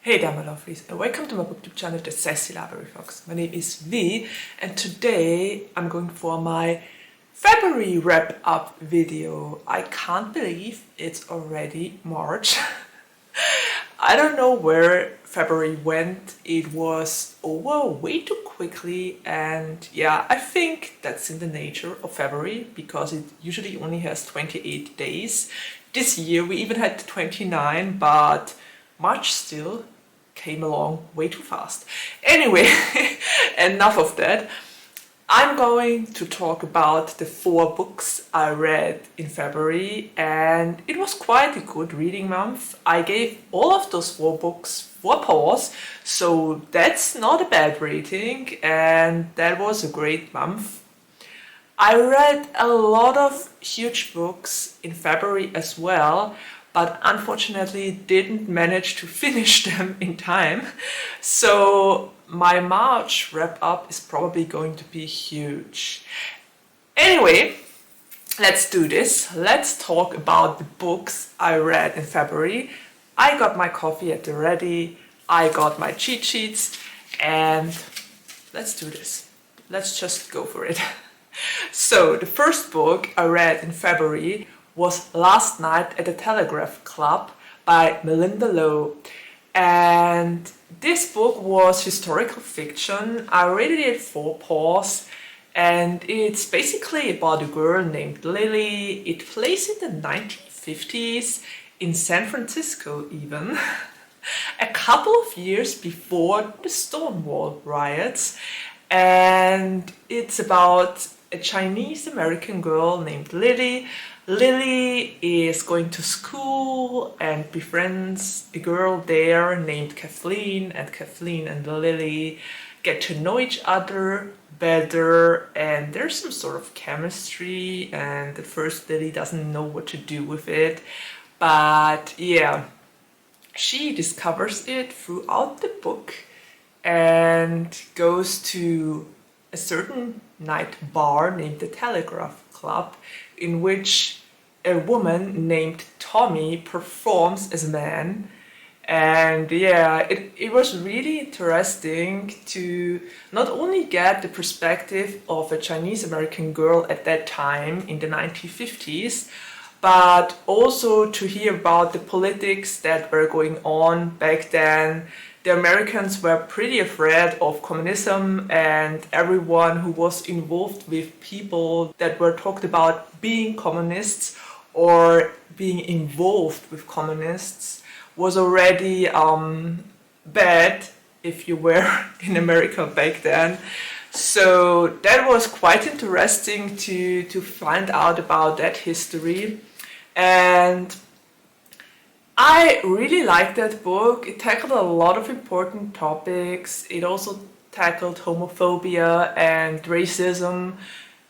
Hey there my lovelies, and welcome to my BookTube channel, The Sassy Library Fox. My name is V, and today I'm going for my February wrap-up video. I can't believe it's already March. I don't know where February went. It was over way too quickly, and yeah, I think that's in the nature of February because it usually only has 28 days. This year we even had 29, but March still came along way too fast. Anyway, enough of that. I'm going to talk about the 4 books I read in February, and it was quite a good reading month. I gave all of those 4 books 4 paws, so that's not a bad rating, and that was a great month. I read a lot of huge books in February as well, but unfortunately didn't manage to finish them in time. So my March wrap-up is probably going to be huge. Anyway, let's do this. Let's talk about the books I read in February. I got my coffee at the ready, I got my cheat sheets, and let's do this. Let's just go for it. So the first book I read in February was Last Night at the Telegraph Club by Malinda. And this book was historical fiction. I rated it 4 paws, and it's basically about a girl named Lily. It plays in the 1950s in San Francisco even, a couple of years before the Stonewall riots, and it's about a Chinese American girl named Lily. Lily is going to school and befriends a girl there named Kathleen, and Kathleen and Lily get to know each other better, and there's some sort of chemistry, and at first Lily doesn't know what to do with it, but yeah, she discovers it throughout the book and goes to a certain night bar named the Telegraph Club, in which a woman named Tommy performs as a man. And yeah, it was really interesting to not only get the perspective of a Chinese American girl at that time in the 1950s, but also to hear about the politics that were going on back then. The Americans were pretty afraid of communism, and everyone who was involved with people that were talked about being communists or being involved with communists was already bad if you were in America back then. So that was quite interesting to find out about that history. And I really liked that book. It tackled a lot of important topics. It also tackled homophobia and racism,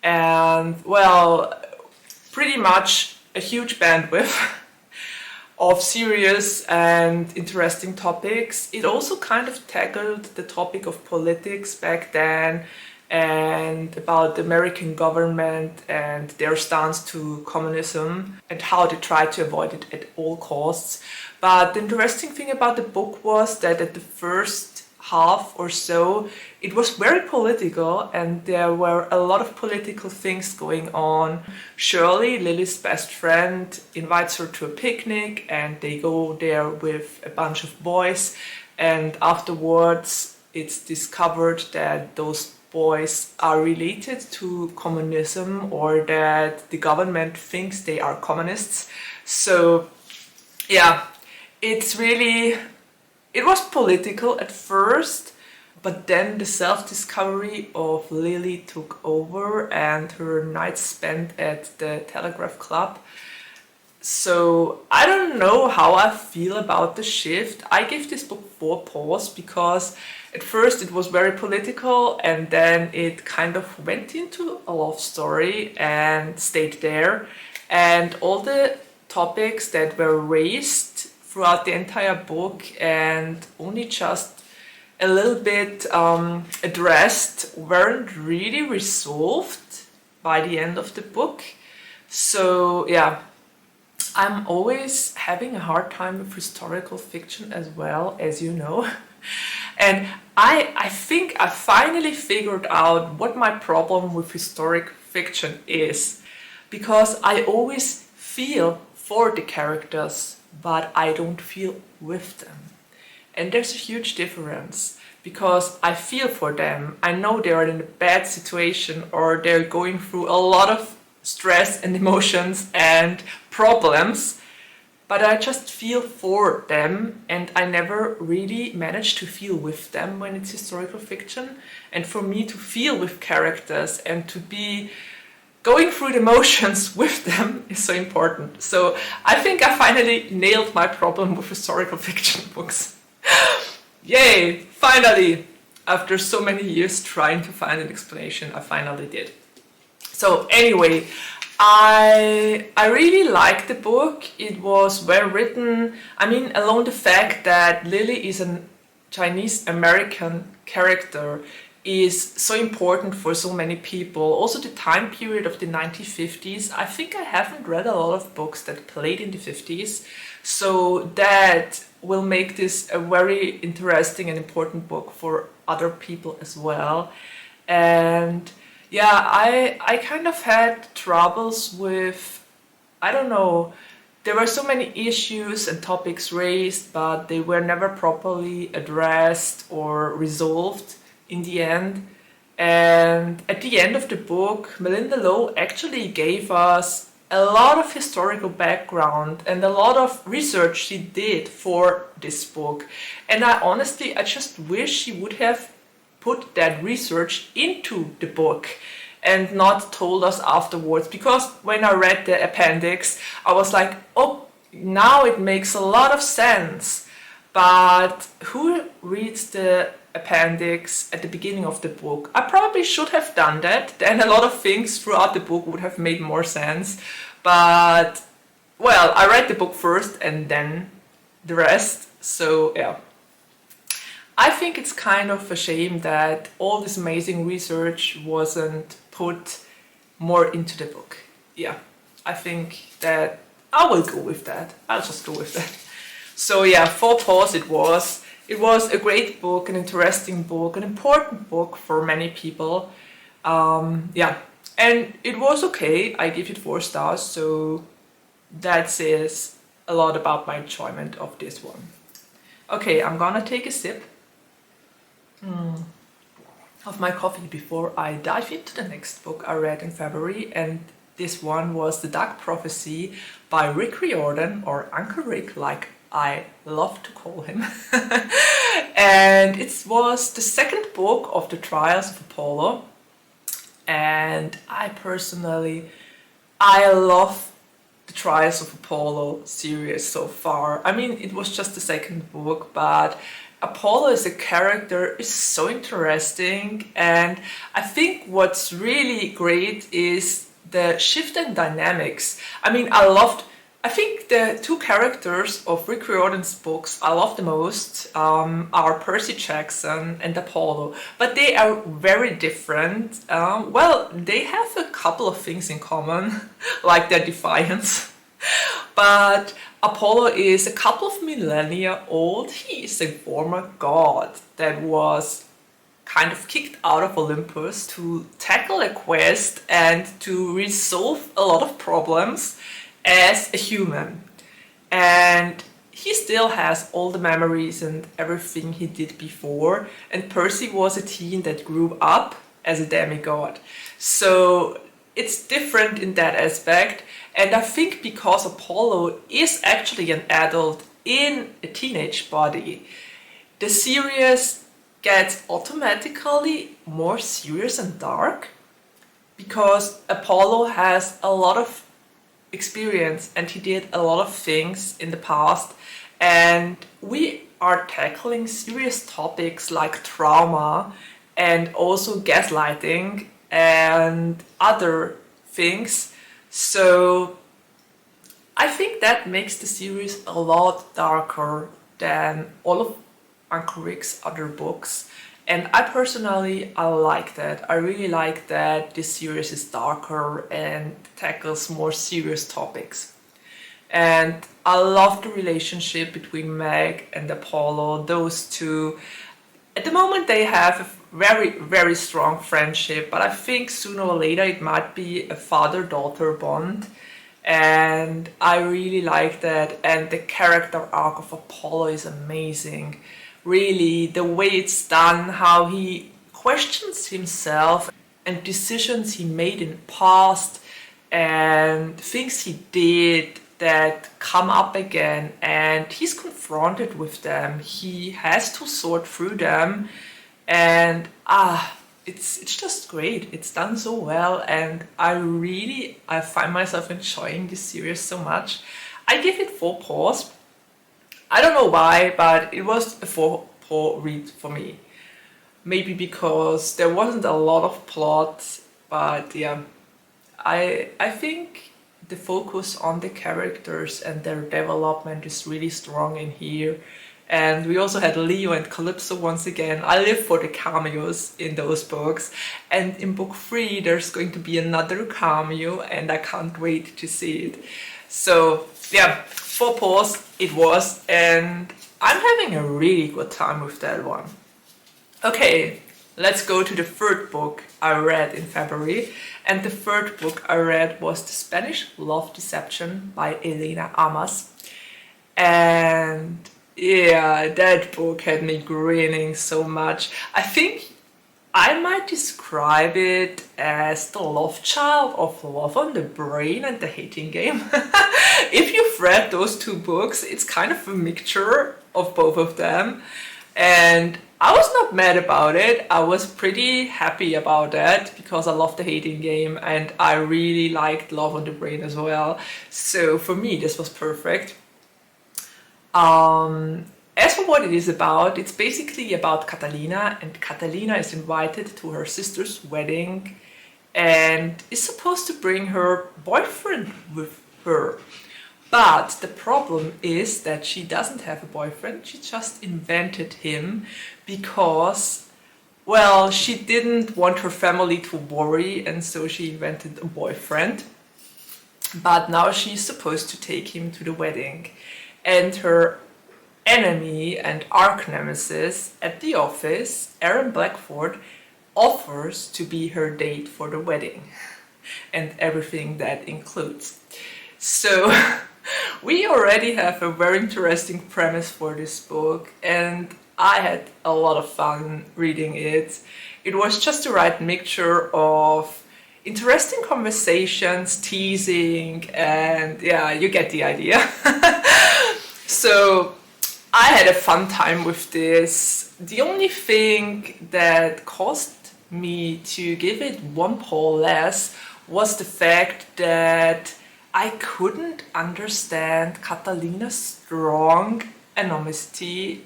and well, pretty much a huge bandwidth of serious and interesting topics. It also kind of tackled the topic of politics back then, and about the American government and their stance to communism and how they tried to avoid it at all costs. But the interesting thing about the book was that at the first half or so, it was very political, and there were a lot of political things going on. Shirley, Lily's best friend, invites her to a picnic, and they go there with a bunch of boys, and afterwards it's discovered that those boys are related to communism, or that the government thinks they are communists. So yeah, it was political at first, but then the self-discovery of Lily took over, and her nights spent at the Telegraph Club. So I don't know how I feel about the shift. I give this book 4 paws because at first it was very political, and then it kind of went into a love story and stayed there. And all the topics that were raised throughout the entire book and only just a little bit addressed weren't really resolved by the end of the book. So yeah, I'm always having a hard time with historical fiction as well, as you know. And I think I finally figured out what my problem with historic fiction is. Because I always feel for the characters, but I don't feel with them. And there's a huge difference. Because I feel for them. I know they're in a bad situation or they're going through a lot of stress and emotions and problems, but I just feel for them and I never really manage to feel with them when it's historical fiction. And for me to feel with characters and to be going through the motions with them is so important. So I think I finally nailed my problem with historical fiction books. Yay! Finally! After so many years trying to find an explanation, I finally did. So anyway, I really liked the book. It was well written. I mean, alone the fact that Lily is a Chinese American character is so important for so many people. Also the time period of the 1950s. I think I haven't read a lot of books that played in the 50s. So that will make this a very interesting and important book for other people as well. And yeah, I kind of had troubles with, I don't know, there were so many issues and topics raised, but they were never properly addressed or resolved in the end. And at the end of the book, Malinda Lo actually gave us a lot of historical background and a lot of research she did for this book. And I just wish she would have put that research into the book and not told us afterwards. Because when I read the appendix, I was like, oh, now it makes a lot of sense. But who reads the appendix at the beginning of the book? I probably should have done that. Then a lot of things throughout the book would have made more sense. But, well, I read the book first and then the rest. So, yeah. I think it's kind of a shame that all this amazing research wasn't put more into the book. Yeah, I think that I will go with that. I'll just go with that. So yeah, for P.P.S. it was a great book, an interesting book, an important book for many people. Yeah, and it was okay. I give it 4 stars, so that says a lot about my enjoyment of this one. Okay, I'm gonna take a sip of my coffee before I dive into the next book I read in February, and this one was The Dark Prophecy by Rick Riordan, or Uncle Rick, like I love to call him. And it was the second book of the Trials of Apollo, and I love the Trials of Apollo series so far. I mean, it was just the second book, but Apollo as a character is so interesting, and I think what's really great is the shift in dynamics. I mean, I think the 2 characters of Rick Riordan's books I love the most are Percy Jackson and Apollo, but they are very different. Well, they have a couple of things in common, like their defiance. But Apollo is a couple of millennia old. He is a former god that was kind of kicked out of Olympus to tackle a quest and to resolve a lot of problems as a human. And he still has all the memories and everything he did before. And Percy was a teen that grew up as a demigod. So it's different in that aspect. And I think because Apollo is actually an adult in a teenage body, the series gets automatically more serious and dark, because Apollo has a lot of experience and he did a lot of things in the past, and we are tackling serious topics like trauma and also gaslighting and other things. So I think that makes the series a lot darker than all of Uncle Rick's other books. And I like that. I really like that this series is darker and tackles more serious topics. And I love the relationship between Meg and Apollo. Those two, at the moment they have a very, very strong friendship, but I think sooner or later it might be a father-daughter bond. And I really like that, and the character arc of Apollo is amazing. Really, the way it's done, how he questions himself and decisions he made in the past and things he did that come up again, and he's confronted with them. He has to sort through them, and it's just great. It's done so well, and I find myself enjoying this series so much. I give it 4 paws. I don't know why, but it was a 4-paw read for me. Maybe because there wasn't a lot of plot, but yeah, I think the focus on the characters and their development is really strong in here. And we also had Leo and Calypso once again. I live for the cameos in those books. And in book 3 there's going to be another cameo, and I can't wait to see it. So yeah, 4 paws it was, and I'm having a really good time with that one. Okay, let's go to the 3rd book I read in February. And the 3rd book I read was The Spanish Love Deception by Elena Armas. And yeah, that book had me grinning so much. I think I might describe it as the love child of Love on the Brain and The Hating Game. If you've read those 2 books, it's kind of a mixture of both of them. And I was not mad about it. I was pretty happy about that because I love The Hating Game and I really liked Love on the Brain as well. So for me, this was perfect. As for what it is about, it's basically about Catalina, and Catalina is invited to her sister's wedding and is supposed to bring her boyfriend with her. But the problem is that she doesn't have a boyfriend, she just invented him because, well, she didn't want her family to worry, and so she invented a boyfriend. But now she's supposed to take him to the wedding. And her enemy and arch nemesis at the office, Aaron Blackford, offers to be her date for the wedding and everything that includes. So we already have a very interesting premise for this book, and I had a lot of fun reading it. It was just the right mixture of interesting conversations, teasing, and yeah, you get the idea. So I had a fun time with this. The only thing that caused me to give it 1 paw less was the fact that I couldn't understand Catalina's strong animosity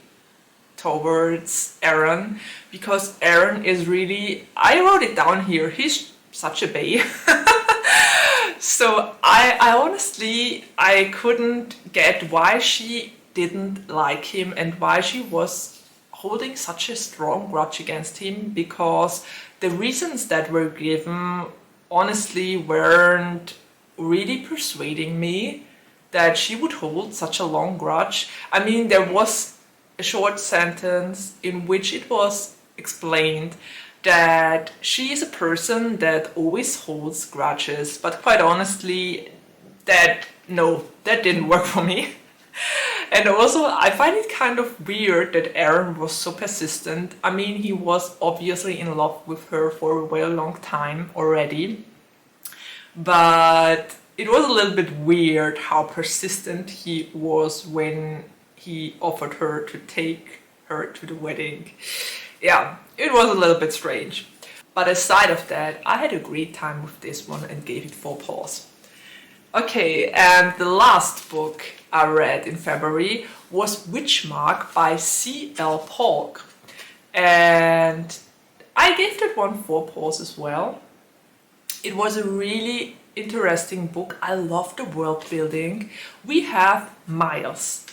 towards Aaron, because Aaron is really, I wrote it down here, he's such a bae. So I honestly, I couldn't get why she didn't like him and why she was holding such a strong grudge against him, because the reasons that were given honestly weren't really persuading me that she would hold such a long grudge. I mean, there was a short sentence in which it was explained that she is a person that always holds grudges, but quite honestly, that didn't work for me. And also, I find it kind of weird that Aaron was so persistent. I mean, he was obviously in love with her for a very long time already, but it was a little bit weird how persistent he was when he offered her to take her to the wedding. Yeah, it was a little bit strange. But aside of that, I had a great time with this one and gave it 4 paws. Okay, and the last book I read in February was Witchmark by C.L. Polk. And I gave that one 4 paws as well. It was a really interesting book. I love the world building. We have Miles.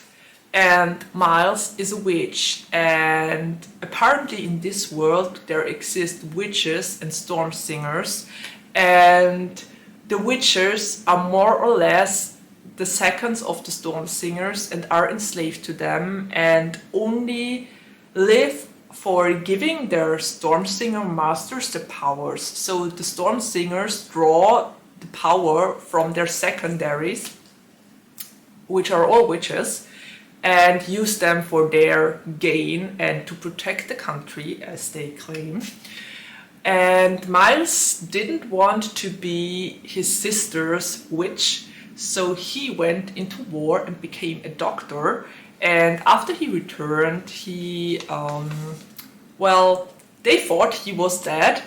And Miles is a witch, and apparently in this world there exist witches and storm singers, and the witches are more or less the seconds of the storm singers and are enslaved to them, and only live for giving their storm singer masters the powers. So the storm singers draw the power from their secondaries, which are all witches, and use them for their gain and to protect the country, as they claim. And Miles didn't want to be his sister's witch, so he went into war and became a doctor. And after he returned, they thought he was dead,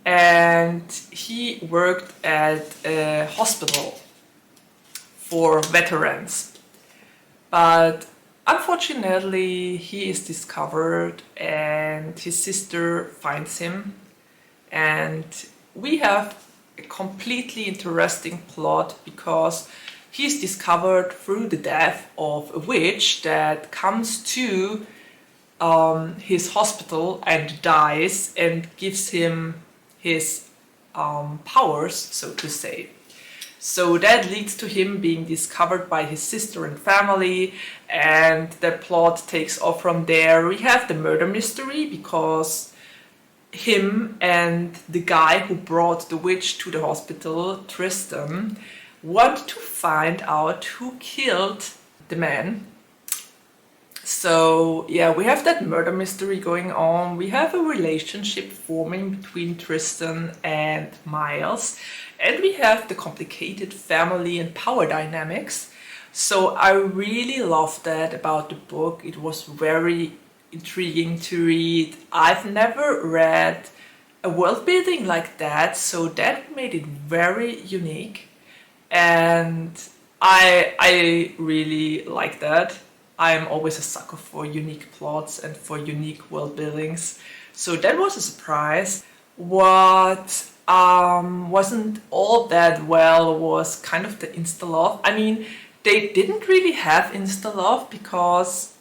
and he worked at a hospital for veterans. But unfortunately, he is discovered and his sister finds him, and we have a completely interesting plot because he's discovered through the death of a witch that comes to his hospital and dies, and gives him his powers, so to say. So that leads to him being discovered by his sister and family, and the plot takes off from there. We have the murder mystery because him and the guy who brought the witch to the hospital, Tristan, want to find out who killed the man. So yeah, we have that murder mystery going on. We have a relationship forming between Tristan and Miles. And we have the complicated family and power dynamics. So I really loved that about the book. It was very intriguing to read. I've never read a world building like that, so that made it very unique. And I really like that. I'm always a sucker for unique plots and for unique world buildings. So that was a surprise. What wasn't all that well was kind of the insta-love. I mean, they didn't really have insta-love because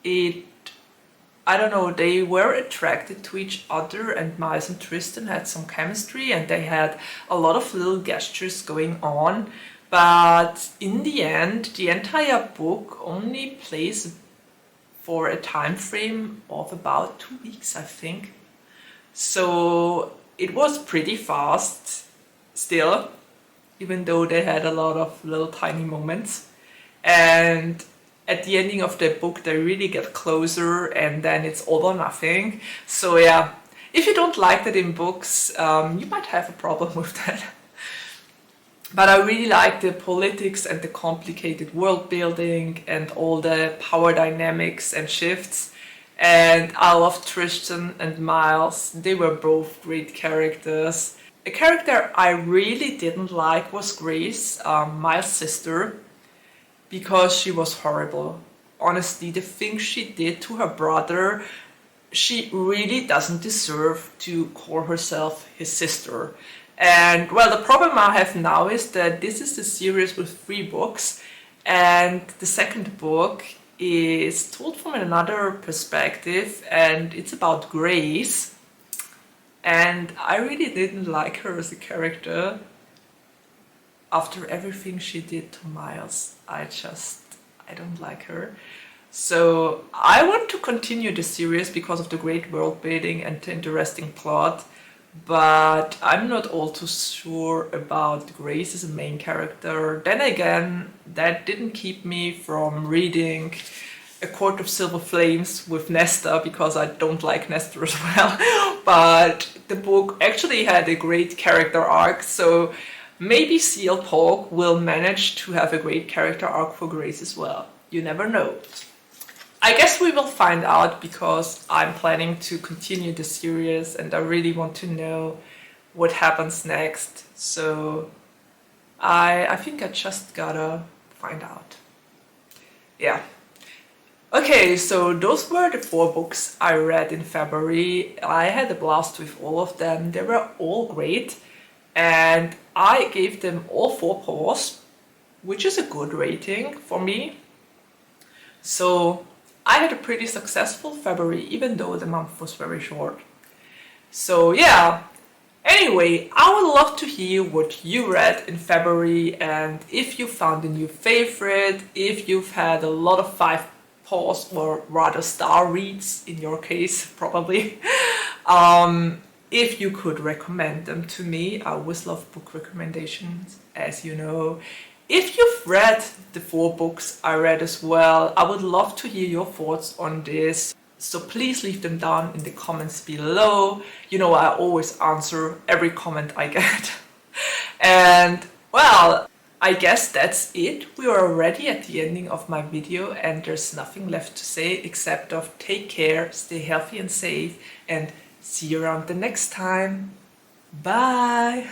I don't know, they were attracted to each other, and Miles and Tristan had some chemistry and they had a lot of little gestures going on. But in the end, the entire book only plays for a time frame of about 2 weeks, I think. So it was pretty fast still, even though they had a lot of little tiny moments. And at the ending of the book, they really get closer, and then it's all or nothing. So yeah, if you don't like that in books, you might have a problem with that. But I really like the politics and the complicated world building and all the power dynamics and shifts. And I love Tristan and Miles. They were both great characters. A character I really didn't like was Grace, Miles' sister, because she was horrible. Honestly, the things she did to her brother, she really doesn't deserve to call herself his sister. And well, the problem I have now is that this is a series with 3 books, and the second book is told from another perspective, and it's about Grace. And I really didn't like her as a character. After everything she did to Miles, I don't like her. So I want to continue the series because of the great world building and the interesting plot, but I'm not all too sure about Grace as a main character. Then again, that didn't keep me from reading A Court of Silver Flames with Nesta, because I don't like Nesta as well. But the book actually had a great character arc, so maybe C.L. Polk will manage to have a great character arc for Grace as well. You never know. I guess we will find out, because I'm planning to continue the series and I really want to know what happens next. So I think I just gotta find out. Yeah. Okay, so those were the 4 books I read in February. I had a blast with all of them. They were all great. And I gave them all 4 paws, which is a good rating for me. So I had a pretty successful February, even though the month was very short. So yeah, Anyway, I would love to hear what you read in February, and if you found a new favorite, if you've had a lot of 5 paws or rather star reads in your case, probably. If you could recommend them to me. I always love book recommendations, as you know. If you've read the 4 books I read as well, I would love to hear your thoughts on this. So please leave them down in the comments below. You know, I always answer every comment I get. And well, I guess that's it. We are already at the ending of my video, and there's nothing left to say except of take care, stay healthy and safe, and see you around the next time. Bye!